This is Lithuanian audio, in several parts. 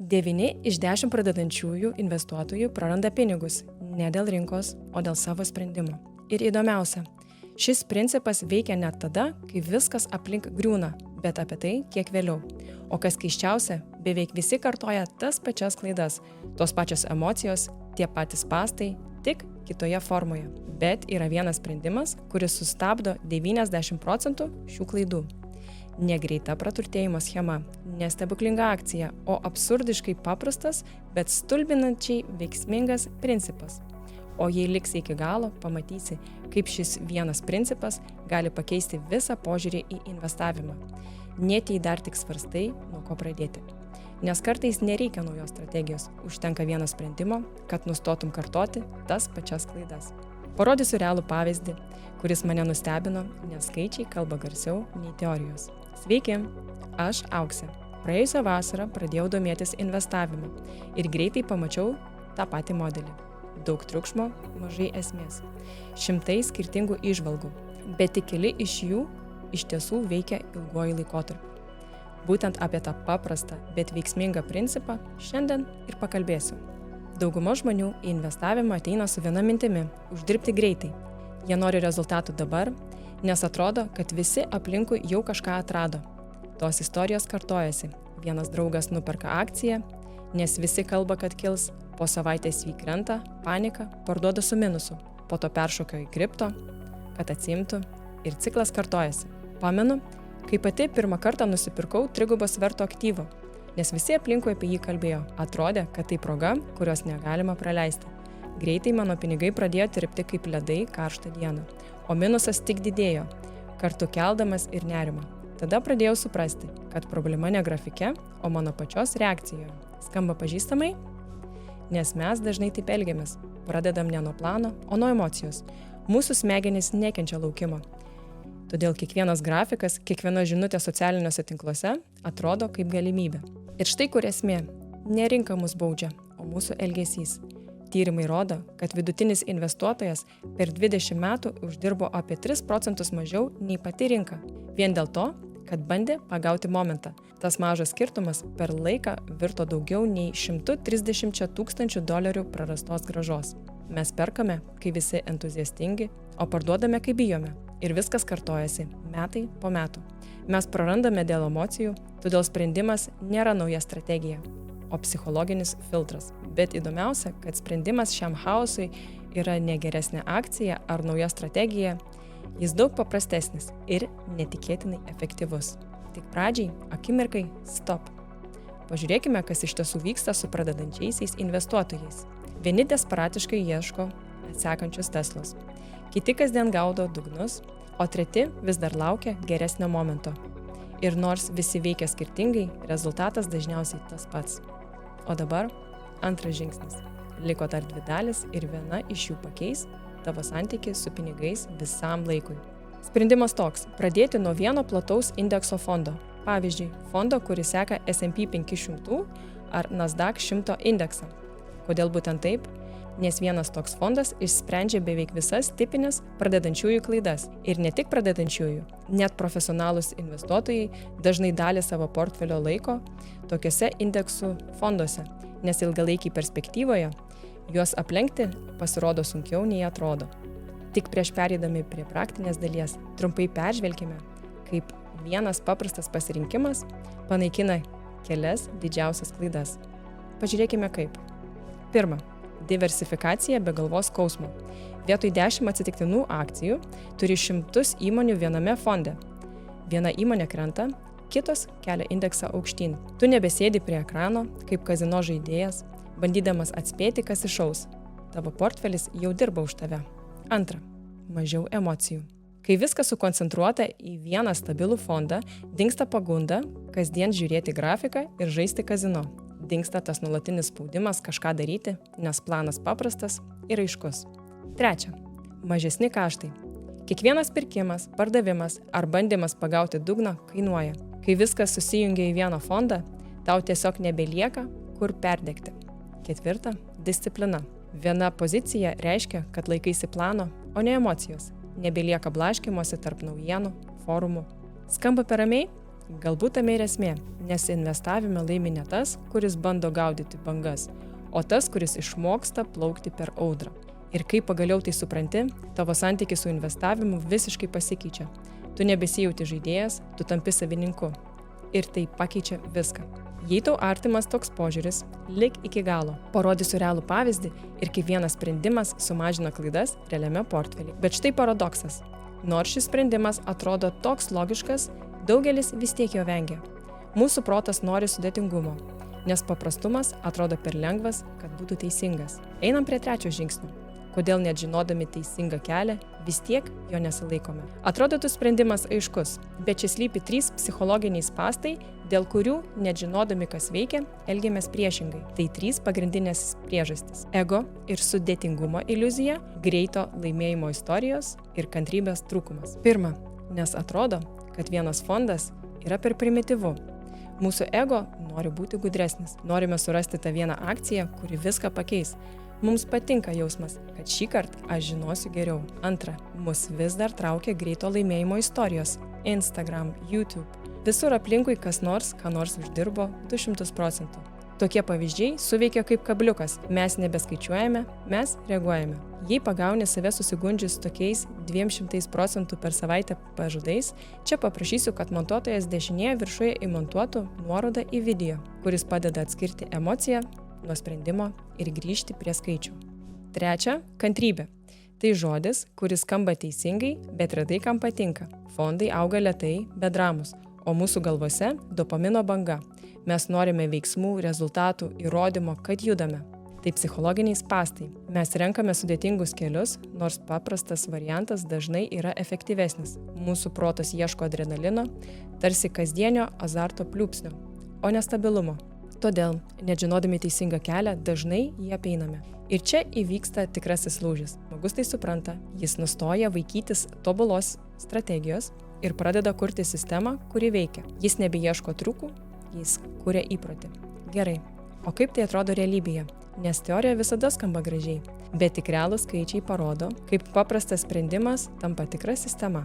9 iš 10 pradedančiųjų investuotojų praranda pinigus ne dėl rinkos, o dėl savo sprendimo. Ir įdomiausia, šis principas veikia net tada, kai viskas aplink griūna, bet apie tai kiek vėliau. O kas keisčiausia, beveik visi kartoja tas pačias klaidas, tos pačios emocijos, tie patys spąstai, tik kitoje formoje. Bet yra vienas sprendimas, kuris sustabdo 90% šių klaidų. Ne greita praturtėjimo schema, ne stebuklinga akcija, o absurdiškai paprastas, bet stulbinančiai veiksmingas principas. O jei liksi iki galo, pamatysi, kaip šis vienas principas gali pakeisti visą požiūrį į investavimą. Net jei dar tik svarstai, nuo ko pradėti. Nes kartais nereikia naujos strategijos, užtenka vieno sprendimo, kad nustotum kartoti tas pačias klaidas. Parodysiu realų pavyzdį, kuris mane nustebino, nes skaičiai kalba garsiau nei teorijos. Sveiki, aš Auksė. Praėjusią vasarą pradėjau domėtis investavimu ir greitai pamačiau tą patį modelį. Daug triukšmo, mažai esmės. Šimtai skirtingų įžvalgų, bet tik keli iš jų iš tiesų veikia ilguoju laikotarpiu. Būtent apie tą paprastą, bet veiksmingą principą šiandien ir pakalbėsiu. Dauguma žmonių į investavimą ateina su viena mintimi – uždirbti greitai. Jie nori rezultatų dabar, nes atrodo, kad visi aplinkui jau kažką atrado. Tos istorijos kartojasi. Vienas draugas nuperka akciją, nes visi kalba, kad kils, po savaitės jį krenta, panika, parduoda su minusu, po to peršoka į kripto, kad atsiimtų ir ciklas kartojasi. Pamenu, kai pati pirmą kartą nusipirkau 3x sverto aktyvą, nes visi aplinkui apie jį kalbėjo. Atrodė, kad tai proga, kurios negalima praleisti. Greitai mano pinigai pradėjo tirpti kaip ledai karštą dieną, o minusas tik didėjo, kartu keldamas ir nerimą. Tada pradėjau suprasti, kad problema ne grafike, o mano pačios reakcijoje. Skamba pažįstamai? Nes mes dažnai taip elgiamės. Pradedam ne nuo plano, o nuo emocijos. Mūsų smegenys nekenčia laukimo. Todėl kiekvienas grafikas, kiekviena žinutė socialiniuose tinkluose atrodo kaip galimybė. Ir štai kur esmė. Ne rinka mus baudžia, o mūsų elgesys. Tyrimai rodo, kad vidutinis investuotojas per 20 metų uždirbo apie 3% mažiau nei pati rinka. Vien dėl to, kad bandė pagauti momentą. Tas mažas skirtumas per laiką virto daugiau nei $130 000 prarastos grąžos. Mes perkame, kai visi entuziastingi, o parduodame, kai bijome. Ir viskas kartojasi metai po metų. Mes prarandame dėl emocijų, todėl sprendimas nėra nauja strategija, o psichologinis filtras. Bet įdomiausia, kad sprendimas šiam chaosui yra ne geresnė akcija ar nauja strategija, jis daug paprastesnis ir netikėtinai efektyvus. Tik pradžiai, akimirkai, stop. Pažiūrėkime, kas iš tiesų vyksta su pradedančiaisiais investuotojais. Vieni desperatiškai ieško sekančius Teslos, kiti kasdien gaudo dugnus, o treti vis dar laukia geresnio momento. Ir nors visi veikia skirtingai, rezultatas dažniausiai tas pats. O dabar antras žingsnis. Liko dar 2 dalis ir viena iš jų pakeis tavo santykį su pinigais visam laikui. Sprendimas toks – pradėti nuo vieno plataus indekso fondo. Pavyzdžiui, fondo, kuris seka S&P 500 ar Nasdaq 100 indeksą. Kodėl būtent taip? Nes vienas toks fondas išsprendžia beveik visas tipinės pradedančiųjų klaidas. Ir ne tik pradedančiųjų, net profesionalūs investuotojai dažnai dalį savo portfelio laiko tokiuose indeksų fonduose, nes ilgalaikiai perspektyvoje juos aplenkti pasirodo sunkiau nei atrodo. Tik prieš pereidami prie praktinės dalies trumpai peržvelkime, kaip vienas paprastas pasirinkimas panaikina kelias didžiausias klaidas. Pažiūrėkime kaip. Pirma. Diversifikacija be galvos skausmo. Vietoj 10 atsitiktinų akcijų turi 100 įmonių viename fonde. Viena įmonė krenta, kitos kelia indeksą aukštyn. Tu nebesėdi prie ekrano kaip kazino žaidėjas, bandydamas atspėti, kas išaus. Tavo portfelis jau dirba už tave. Antra. Mažiau emocijų. Kai viskas sukoncentruota į vieną stabilų fondą, dingsta pagunda kasdien žiūrėti grafiką ir žaisti kazino. Dingsta tas nuolatinis spaudimas kažką daryti, nes planas paprastas ir aiškus. Trečia. Mažesni kaštai. Kiekvienas pirkimas, pardavimas ar bandymas pagauti dugną kainuoja. Kai viskas susijungia į vieną fondą, tau tiesiog nebelieka, kur perdegti. Ketvirta. Disciplina. Viena pozicija reiškia, kad laikaisi plano, o ne emocijos. Nebelieka blaškymosi tarp naujienų, forumų. Skamba per ramiai? Galbūt tame ir esmė, nes investavime laimi ne tas, kuris bando gaudyti bangas, o tas, kuris išmoksta plaukti per audrą. Ir kai pagaliau tai supranti, tavo santykis su investavimu visiškai pasikeičia. Tu nebesijauti žaidėjas, tu tampi savininku. Ir tai pakeičia viską. Jei tau artimas toks požiūris, lik iki galo. Parodysiu realų pavyzdį ir kaip vienas sprendimas sumažina klaidas realiame portfelyje. Bet štai paradoksas. Nors šis sprendimas atrodo toks logiškas, daugelis vis tiek jo vengia. Mūsų protas nori sudėtingumo, nes paprastumas atrodo per lengvas, kad būtų teisingas. Einam prie trečio žingsnio. Kodėl net žinodami teisingą kelią, vis tiek jo nesilaikome. Atrodytų sprendimas aiškus, bet čia slypi 3 psichologiniai spąstai, dėl kurių, net žinodami, kas veikia, elgiamės priešingai. Tai 3 pagrindinės priežastys. Ego ir sudėtingumo iliuzija, greito laimėjimo istorijos ir kantrybės trūkumas. Pirma, nes atrodo, kad vienas fondas yra per primityvu. Mūsų ego nori būti gudresnis. Norime surasti tą vieną akciją, kuri viską pakeis. Mums patinka jausmas, kad šį kartą aš žinosiu geriau. Antra, mus vis dar traukia greito laimėjimo istorijos. Instagram, YouTube. Visur aplinkui kas nors, ką nors uždirbo 200%. Tokie pavyzdžiai suveikia kaip kabliukas. Mes nebeskaičiuojame, mes reaguojame. Jei pagauni save susigundžius tokiais 200% per savaitę pažadais, čia paprašysiu, kad montuotojas dešinėje viršuje įmontuotų nuorodą į video, kuris padeda atskirti emociją nuo sprendimo ir grįžti prie skaičių. Trečia, kantrybė. Tai žodis, kuris skamba teisingai, bet retai kam patinka. Fondai auga lėtai, be dramos, o mūsų galvose dopamino banga. Mes norime veiksmų, rezultatų, įrodymo, kad judame. Tai psichologiniai spąstai. Mes renkame sudėtingus kelius, nors paprastas variantas dažnai yra efektyvesnis. Mūsų protas ieško adrenalino, tarsi kasdienio azarto pliūpsnio, o ne stabilumo. Todėl, net žinodami teisingą kelią, dažnai jį apeiname. Ir čia įvyksta tikrasis lūžis. Žmogus tai supranta, jis nustoja vaikytis tobulos strategijos ir pradeda kurti sistemą, kuri veikia. Jis nebeieško triukų, jis kuria įprotį. Gerai, o kaip tai atrodo realybėje? Nes teorija visada skamba gražiai, bet tik realūs skaičiai parodo, kaip paprastas sprendimas tampa tikra sistema.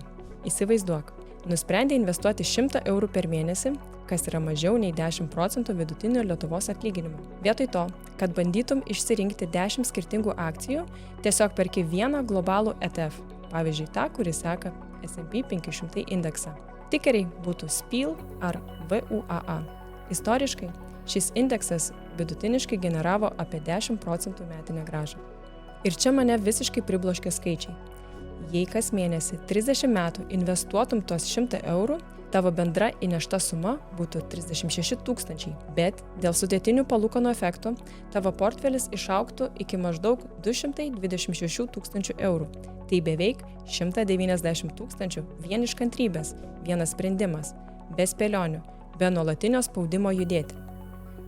Įsivaizduok, nusprendė investuoti 100 eurų per mėnesį, kas yra mažiau nei 10% vidutinio Lietuvos atlyginimo. Vietoj to, kad bandytum išsirinkti 10 skirtingų akcijų, tiesiog perki vieną globalų ETF, pavyzdžiui tą, kuris seka S&P 500 indeksą. Tikeriai būtų SPIL ar VUAA. Istoriškai, šis indeksas vidutiniškai generavo apie 10% metinę grąžą. Ir čia mane visiškai pribloškė skaičiai. Jei kas mėnesį 30 metų investuotum tuos 100 eurų, tavo bendra įnešta suma būtų 36 000, bet dėl sudėtinių palūkanų efektų tavo portfelis išaugtų iki maždaug 226 000 eurų. Tai beveik 190 000 vien iš kantrybės, vienas sprendimas, be spėlionių, be nuolatinio spaudimo judėti.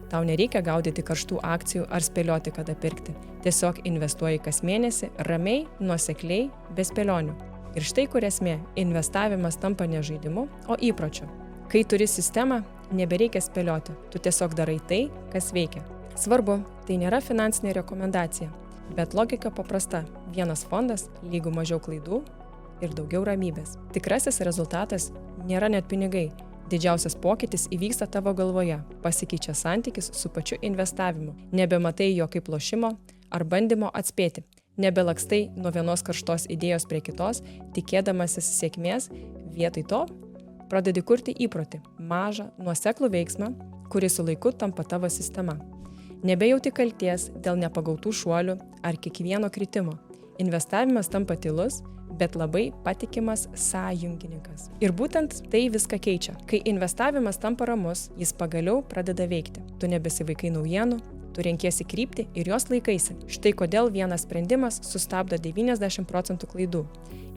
Tau nereikia gaudyti karštų akcijų ar spėlioti, kada pirkti. Tiesiog investuoji kas mėnesį, ramiai, nuosekliai, be spėlionių. Ir štai kur esmė, investavimas tampa ne žaidimu, o įpročiu. Kai turi sistemą, nebereikia spėlioti, tu tiesiog darai tai, kas veikia. Svarbu, tai nėra finansinė rekomendacija, bet logika paprasta. Vienas fondas lygu mažiau klaidų ir daugiau ramybės. Tikrasis rezultatas nėra net pinigai. Didžiausias pokytis įvyksta tavo galvoje, pasikeičia santykis su pačiu investavimu. Nebematai jo kaip lošimo ar bandymo atspėti. Nebelakstai nuo vienos karštos idėjos prie kitos, tikėdamasis sėkmės, vietoj to pradedi kurti įprotį, mažą, nuoseklų veiksmą, kuris su laiku tampa tavo sistema. Nebejauti kalties dėl nepagautų šuolių ar kiekvieno kritimo. Investavimas tampa tylus, bet labai patikimas sąjungininkas. Ir būtent tai viską keičia. Kai investavimas tampa ramus, jis pagaliau pradeda veikti. Tu nebesivaikai naujienų, tu renkiesi kryptį ir jos laikaisi. Štai kodėl vienas sprendimas sustabdo 90% klaidų.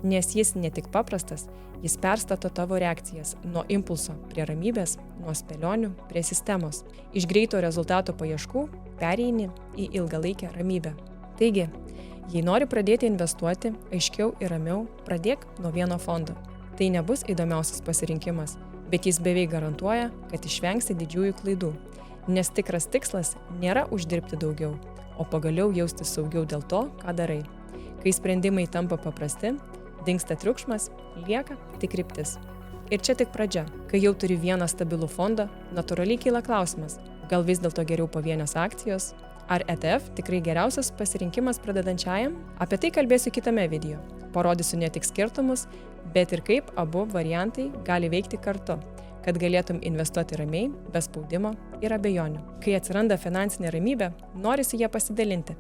Nes jis ne tik paprastas, jis perstato tavo reakcijas nuo impulso prie ramybės, nuo spėlionių prie sistemos. Iš greito rezultato paieškų pereini į ilgalaikę ramybę. Taigi, jei nori pradėti investuoti, aiškiau ir ramiau, pradėk nuo vieno fondo. Tai nebus įdomiausias pasirinkimas, bet jis beveik garantuoja, kad išvengsi didžiųjų klaidų. Nes tikras tikslas nėra uždirbti daugiau, o pagaliau jaustis saugiau dėl to, ką darai. Kai sprendimai tampa paprasti, dingsta triukšmas, lieka tik kryptis. Ir čia tik pradžia. Kai jau turi vieną stabilų fondą, natūraliai kyla klausimas, gal vis dėlto geriau pavienės akcijos? Ar ETF tikrai geriausias pasirinkimas pradedančiajam? Apie tai kalbėsiu kitame video. Parodysiu ne tik skirtumus, bet ir kaip abu variantai gali veikti kartu, kad galėtum investuoti ramiai, be spaudimo ir abejonių. Kai atsiranda finansinė ramybė, norisi ją pasidalinti.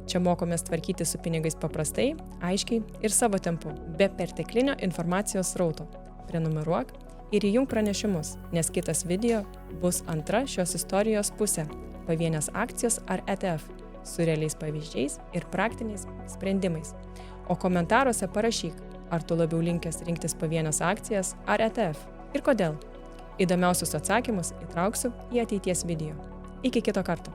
Čia mokomės tvarkyti su pinigais paprastai, aiškiai ir savo tempu, be perteklinio informacijos srauto. Prenumeruok ir įjung pranešimus, nes kitas video bus antra šios istorijos pusė – pavienės akcijos ar ETF, su realiais pavyzdžiais ir praktiniais sprendimais. O komentaruose parašyk, ar tu labiau linkęs rinktis pavienės akcijas ar ETF ir kodėl. Įdomiausius atsakymus įtrauksiu į ateities video. Iki kito karto.